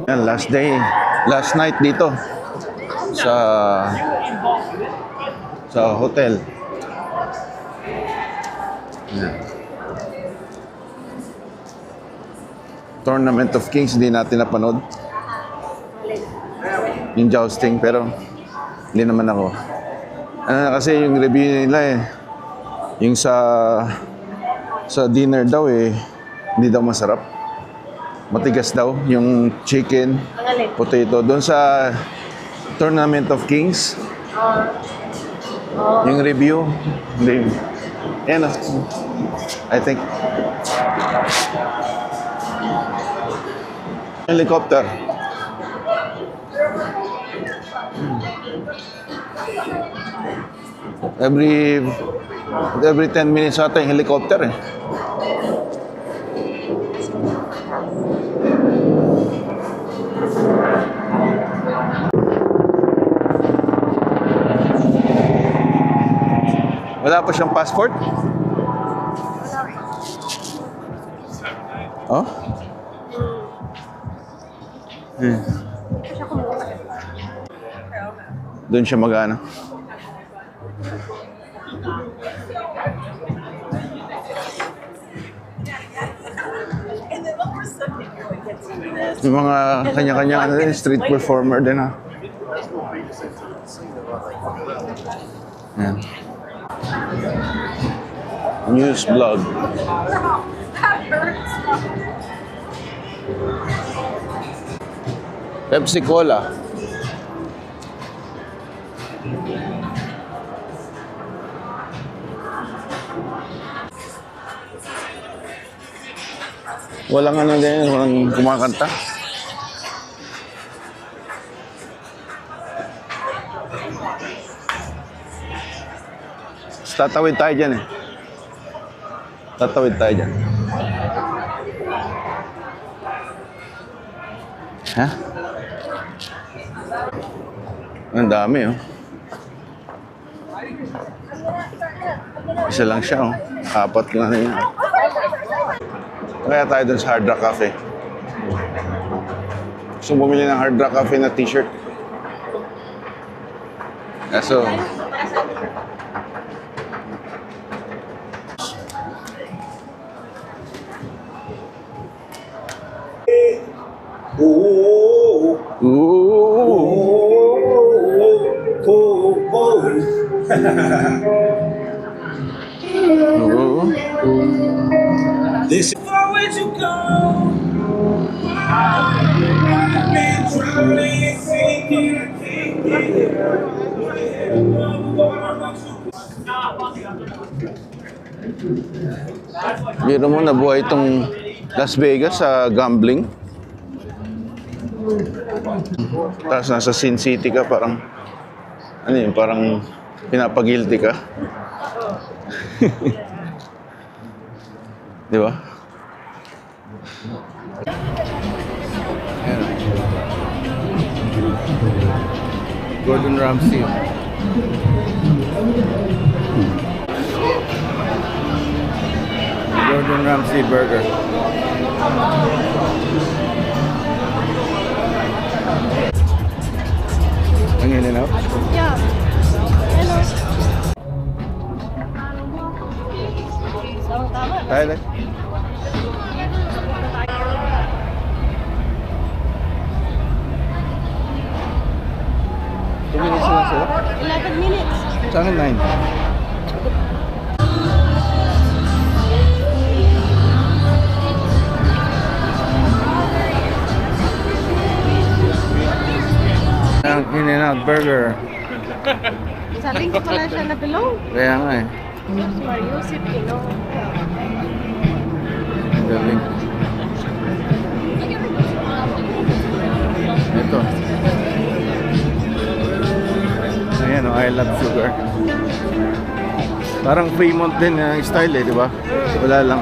Yan, last night dito sa hotel. Yan. Tournament of Kings, hindi natin napanood. Yung jousting, pero hindi naman ako. Kasi yung review nila yung sa dinner daw hindi daw masarap. Matigas daw yung chicken, potato. Doon sa Tournament of Kings, yung review, hindi. Yan I think. Helicopter. Every 10 minutes ata yung helicopter Wala pa siyang passport? Oh? Doon siya mag-ano. Yung mga kanya-kanya street performer din Yan. News blog. Pepsi Cola. Walang din, walang kumakanta. Tatawid tayo dyan Tatawid tayo dyan. Ha? Ang dami Isa lang siya 4 na yan. Kaya tayo dun sa Hard Rock Cafe. Gusto bumili ng Hard Rock Cafe na t-shirt. Kaso This is far way to go. I've been drowning, sinking. biro mo, nabuhay itong Las Vegas sa gambling. Tapos nasa Sin City ka, parang parang pinapagilty ka. Di ba? Ayan. Gordon Ramsay. Gordon Ramsay burger. Ang in-n-out? Yeah. Hello. Tama. Tayo lang. Minutes lang sila? 11 minutes. Sa akin 9. Ang in-n-out burger. Sa link ko pala siya na below. Kaya nga Mario Cipino. Galing. Ito. Ayan I love sugar. Parang Fremont din yung style di ba? Wala lang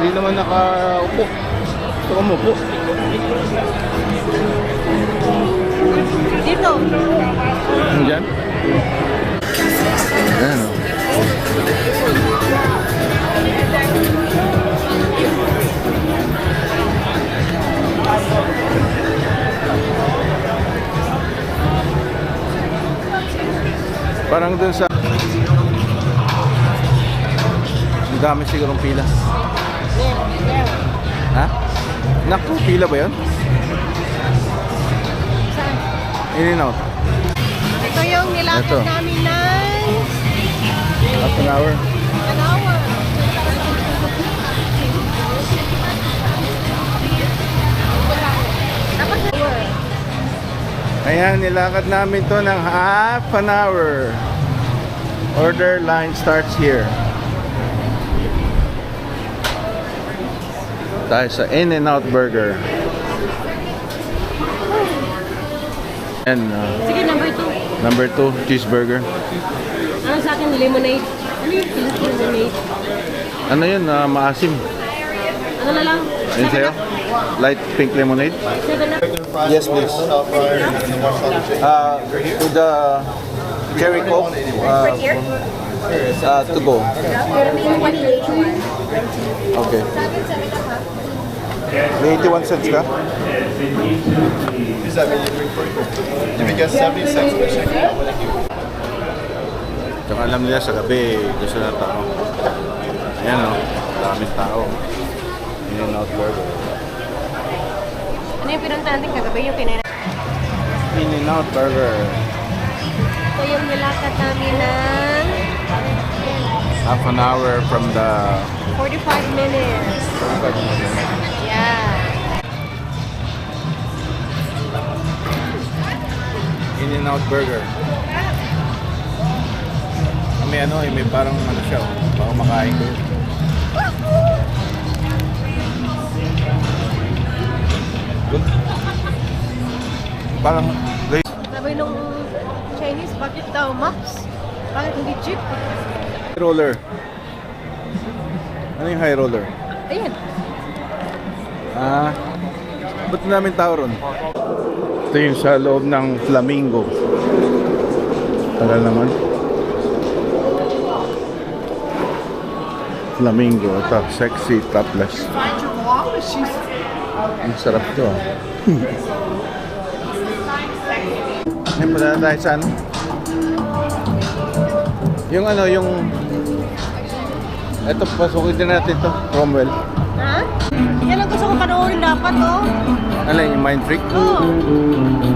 Hindi naman nakaupo. Gusto ko umupo. Dito dito. Ano dyan? Ayan o. Parang dun sa... Ang dami sigurong pila. Ha? Naku, pila ba yun? Saan? In and out. Ito yung nilakad Ito. namin ng Half an hour. an hour. Dapat na hour. Ayan, nilakad namin to ng half an hour. Order line starts here. Tayo sa In-N-Out Burger. And Sige, number number 2. 2, cheeseburger. Ano sa akin, lemonade. Ano yung pink lemonade? Ano yun? Maasim. Ano na lang? Ayun sa'yo? Light pink lemonade? 7 up. Yes, please. With the cherry coke to go. Okay. May 81 cents ka? Tsaka alam nila sa gabi, gusto na tao. Ayan o, daming tao. In-N-Out Burger. Ano yung pinunta natin kagabi? Yung kinain. In-N-Out Burger. Ito yung nilakad namin ng Half an hour from the 45 minutes. Yeah. In-N-Out Burger. May ano may parang ano siya, baka makain ko. Good. Parang Sabi nung Chinese, bakit daw maps? Bakit hindi jeep? high roller. Ano yung high roller? Ayan. Ba't namin tao ron? Ito yung sa loob ng Flamingo. Tagal naman. Flamingo. Ito, sexy topless. Ang sarap to ah. Ngayon pala tayo sa ano? Yung ano, yung... Ito, pasukin din natin to, Cromwell. Ha? Yan ang gusto ko panoorin dapat, oh. Ano yung Mind Freak? Oh.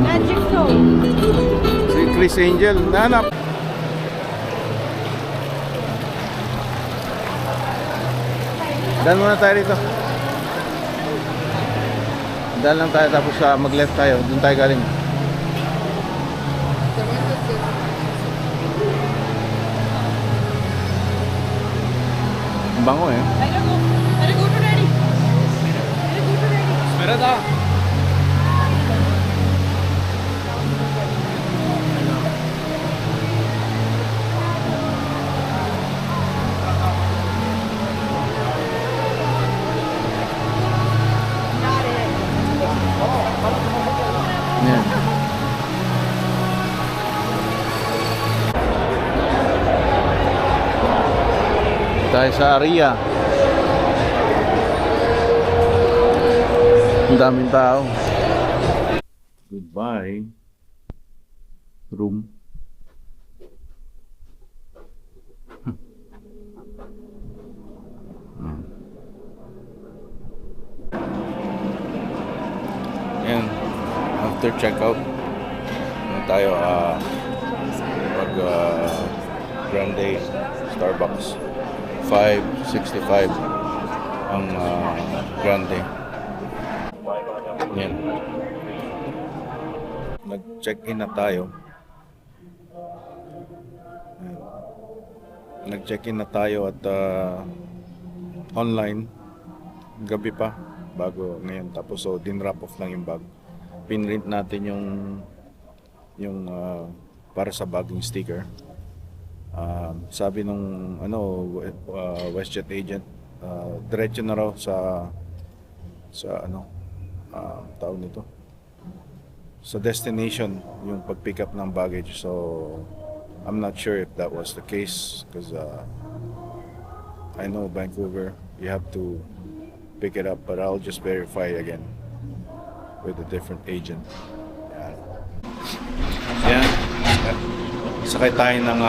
Magic show. Si Chris Angel, nahanap. Daan muna tayo rito. Daan lang tayo tapos mag-left tayo. Doon tayo galing. Ang bango eh. Very good already. Very good already. Merada. Got it. Yan. Tayo sa area. Ang daming tao. Goodbye. Room. Yan. After checkout, ano tayo, pag Grande Starbucks. 5.65 ang Grande. Yan. Nag-check-in na tayo. Ayan. Nag-check-in na tayo at online. Gabi pa bago ngayon. Tapos so din-wrap off lang yung bag. Pinrint natin yung para sa bag yung sticker. Sabi nung WestJet agent, diretso na raw sa tawag nito, sa destination yung pag-pick up ng baggage. So I'm not sure if that was the case because I know Vancouver, you have to pick it up, but I'll just verify again with a different agent. Yan. Sakay tayo ng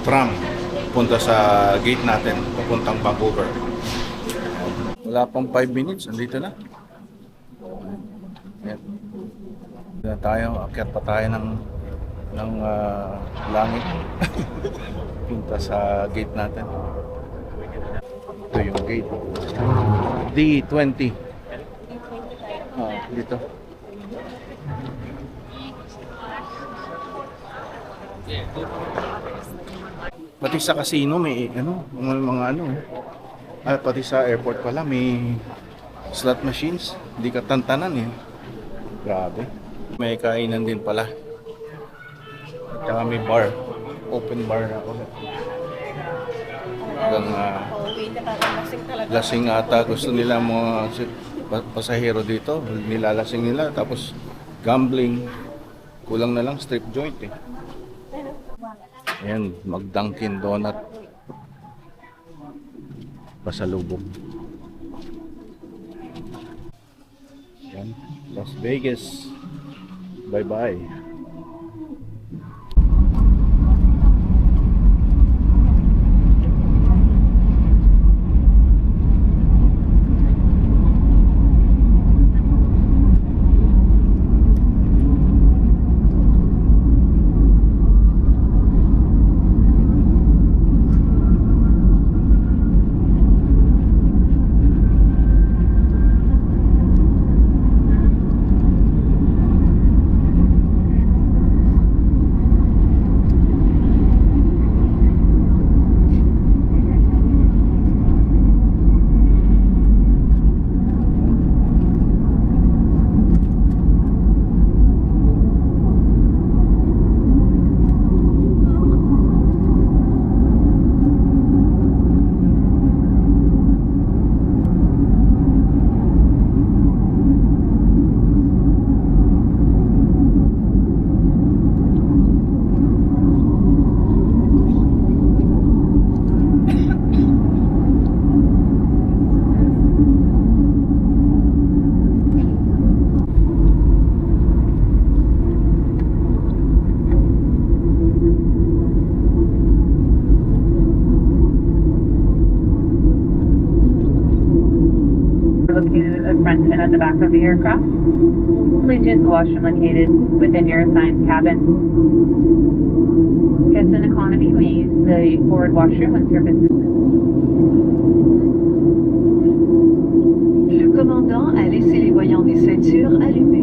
tram punta sa gate natin, papuntang Vancouver. Wala pang 5 minutes, andito na. Yan. Yan tayo, akyat pa tayo ng langit. Punta sa gate natin. Ito yung gate. D20. Dito. Pati sa casino may mga pati sa airport pala may slot machines. Hindi ka tantanan eh. Grabe. May kainan din pala. At saka may bar. Open bar na ulit. Hanggang Nakakalasing talaga. lasing ata gusto nila mga pasahero dito. Nilalasing nila tapos gambling. Kulang na lang strip joint eh. Ayan, mag-Dunkin Donut. Pasalubong. Ayan, Las Vegas. Bye-bye. Located at the front and at the back of the aircraft. Please use the washroom located within your assigned cabin. Guests in economy may use the forward washroom when service is... Le commandant a laissé les voyants des ceintures allumés.